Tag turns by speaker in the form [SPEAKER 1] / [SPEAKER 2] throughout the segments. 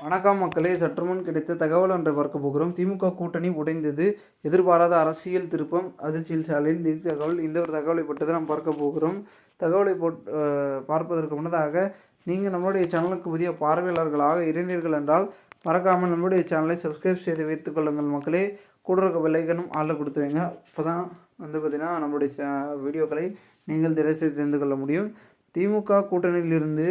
[SPEAKER 1] வணக்கம் மக்களே, சற்றுமுன் கிடைத்த தகவல் ஒன்றை பார்க்க போகிறோம். திமுக கூட்டணி உடைந்தது, எதிர்பாராத அரசியல் திருப்பம், அதிர்ச்சியில் ஸ்டாலின். நிதி தகவல். இந்த ஒரு தகவலை பற்றி தான் நாம் பார்க்க போகிறோம். தகவலை பார்ப்பதற்கு முன்னதாக நீங்கள் நம்மளுடைய சேனலுக்கு புதிய பார்வையாளர்களாக இருந்தீர்கள் என்றால் மறக்காமல் நம்மளுடைய சேனலை சப்ஸ்கிரைப் செய்து வைத்துக் கொள்ளுங்கள் மக்களே. கூட இருக்க பெல்லைக்கனும் ஆளில் கொடுத்து வைங்க. அப்போ தான் பார்த்திங்கன்னா நம்மளுடைய வீடியோக்களை நீங்கள் தினசரி தெரிந்து கொள்ள முடியும். திமுக கூட்டணியிலிருந்து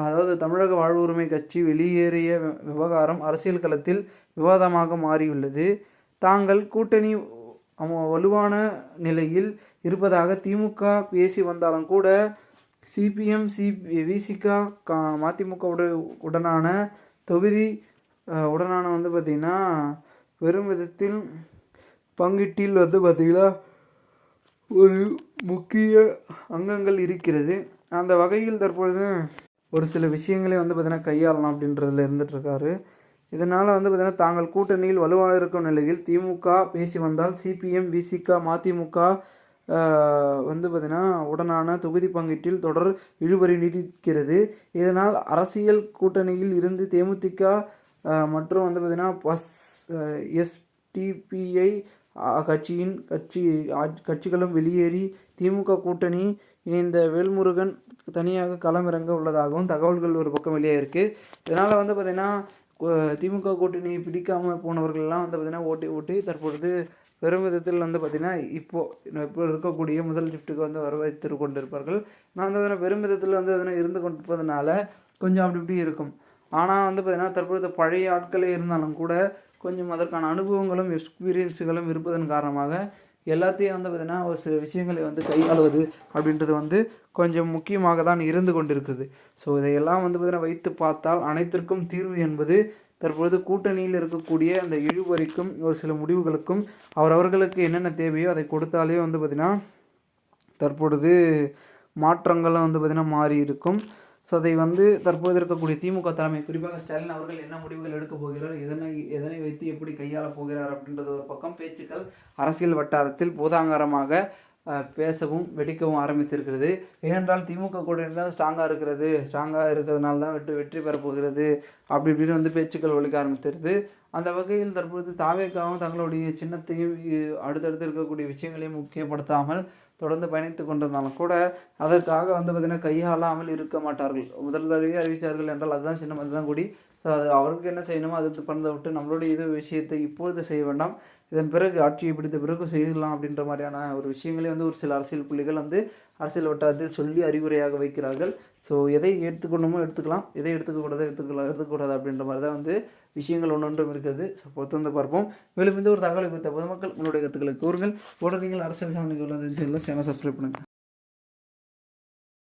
[SPEAKER 1] அதாவது தமிழக வாழ்வுரிமை கட்சி வெளியேறிய விவகாரம் அரசியல் களத்தில் விவாதமாக மாறியுள்ளது. தாங்கள் கூட்டணி வலுவான நிலையில் இருப்பதாக திமுக பேசி வந்தாலும் கூட சிபிஎம் விசிக மதிமுக உடனான தொகுதி உடனான பார்த்திங்கன்னா வெறும் விதத்தில் பங்கீட்டில் பார்த்திங்கன்னா ஒரு முக்கிய அங்கங்கள் இருக்கிறது. அந்த வகையில் தற்பொழுது ஒரு சில விஷயங்களை பார்த்திங்கன்னா கையாளலாம் அப்படின்றதுல இருந்துகிட்ருக்காரு. இதனால் பார்த்திங்கன்னா தாங்கள் கூட்டணியில் வலுவாக இருக்கும் நிலையில் திமுக பேசி வந்தால் சிபிஎம் விசிக மதிமுக பார்த்திங்கன்னா உடனான தொகுதி பங்கீட்டில் தொடர் இழுபறி நீடிக்கிறது. இதனால் அரசியல் கூட்டணியில் இருந்து தேமுதிக மற்றும் பார்த்திங்கன்னா எஸ்டிபிஐ கட்சிகளும் வெளியேறி திமுக கூட்டணி இணைந்த வேல்முருகன் தனியாக களமிறங்க உள்ளதாகவும் தகவல்கள் ஒரு பக்கம் வெளியே இருக்குது. இதனால் பார்த்திங்கன்னா திமுக கூட்டணியை பிடிக்காமல் போனவர்கள்லாம் பார்த்திங்கன்னா ஓட்டி தற்பொழுது பெரும் விதத்தில் பார்த்திங்கன்னா இப்போ இருக்கக்கூடிய முதல் ஷிஃப்ட்டுக்கு வரவேற்று கொண்டிருப்பார்கள். நான் பெரும் விதத்தில் இருந்து கொண்டிருப்பதனால கொஞ்சம் அப்படி இப்படி இருக்கும். ஆனால் பார்த்திங்கன்னா தற்பொழுது பழைய ஆட்களே இருந்தாலும் கூட கொஞ்சம் அதற்கான அனுபவங்களும் எக்ஸ்பீரியன்ஸுகளும் இருப்பதன் காரணமாக எல்லாத்தையும் பார்த்திங்கன்னா ஒரு சில விஷயங்களை கையாளுவது அப்படின்றது கொஞ்சம் முக்கியமாக தான் இருந்து கொண்டிருக்குது. ஸோ இதையெல்லாம் பார்த்திங்கன்னா வைத்து பார்த்தால் அனைத்திற்கும் தீர்வு என்பது தற்பொழுது கூட்டணியில் இருக்கக்கூடிய அந்த இழுபறிக்கும் ஒரு சில முடிவுகளுக்கும் அவரவர்களுக்கு என்னென்ன தேவையோ அதை கொடுத்தாலே பார்த்திங்கன்னா தற்பொழுது மாற்றங்களும் பார்த்திங்கன்னா மாறி இருக்கும். ஸோ அதை தற்போது இருக்கக்கூடிய திமுக தலைமை குறிப்பாக ஸ்டாலின் அவர்கள் என்ன முடிவுகள் எடுக்கப் போகிறார், எதனை வைத்து எப்படி கையாளப் போகிறார் அப்படின்றது ஒரு பக்கம் பேச்சுக்கள் அரசியல் வட்டாரத்தில் பூதாகாரமாக பேசவும் வெடிக்கவும் ஆரம்பித்திருக்கிறது. ஏனென்றால் திமுக கூட தான் ஸ்ட்ராங்காக இருக்கிறதுனால தான் வெற்றி பெறப்போகிறது அப்படி இப்படின்னு பேச்சுக்கள் ஒழிக்க ஆரம்பித்திருது. அந்த வகையில் தற்பொழுது தாவேக்காவும் தங்களுடைய சின்னத்தையும் அடுத்தடுத்து இருக்கக்கூடிய விஷயங்களையும் முக்கியப்படுத்தாமல் தொடர்ந்து பயணித்து கொண்டிருந்தாலும் கூட அதற்காக பார்த்திங்கன்னா கையாளாமல் இருக்க மாட்டார்கள். முதல் தடவை அறிவித்தார்கள் என்றால் அதுதான் சின்னம், அதுதான் கூடி. ஸோ அது அவருக்கு என்ன செய்யணுமோ அது பண்ணதை விட்டு நம்மளுடைய விஷயத்தை இப்பொழுது செய்ய வேண்டாம், இதன் பிறகு ஆட்சியை பிடித்த பிறகு செய்யலாம் அப்படின்ற மாதிரியான ஒரு விஷயங்களே ஒரு சில அரசியல் புள்ளிகள் அரசியல் வட்டாரத்தில் சொல்லி அறிவுரையாக வைக்கிறார்கள். ஸோ எதை எடுத்துக்கணுமோ எடுத்துக்கலாம், எதை எடுத்துக்கூடாது அப்படின்ற மாதிரி தான் விஷயங்கள் ஒன்றொன்றும் இருக்கிறது. ஸோ பொறுத்து பார்ப்போம். மேலும் இந்த ஒரு தகவலை குறித்த பொதுமக்கள் உங்களுடைய கருத்துக்களை கூறுங்கள். உடனே நீங்கள் அரசியல் சாதனைகள் சேனலை சப்ஸ்கிரைப் பண்ணுங்கள்.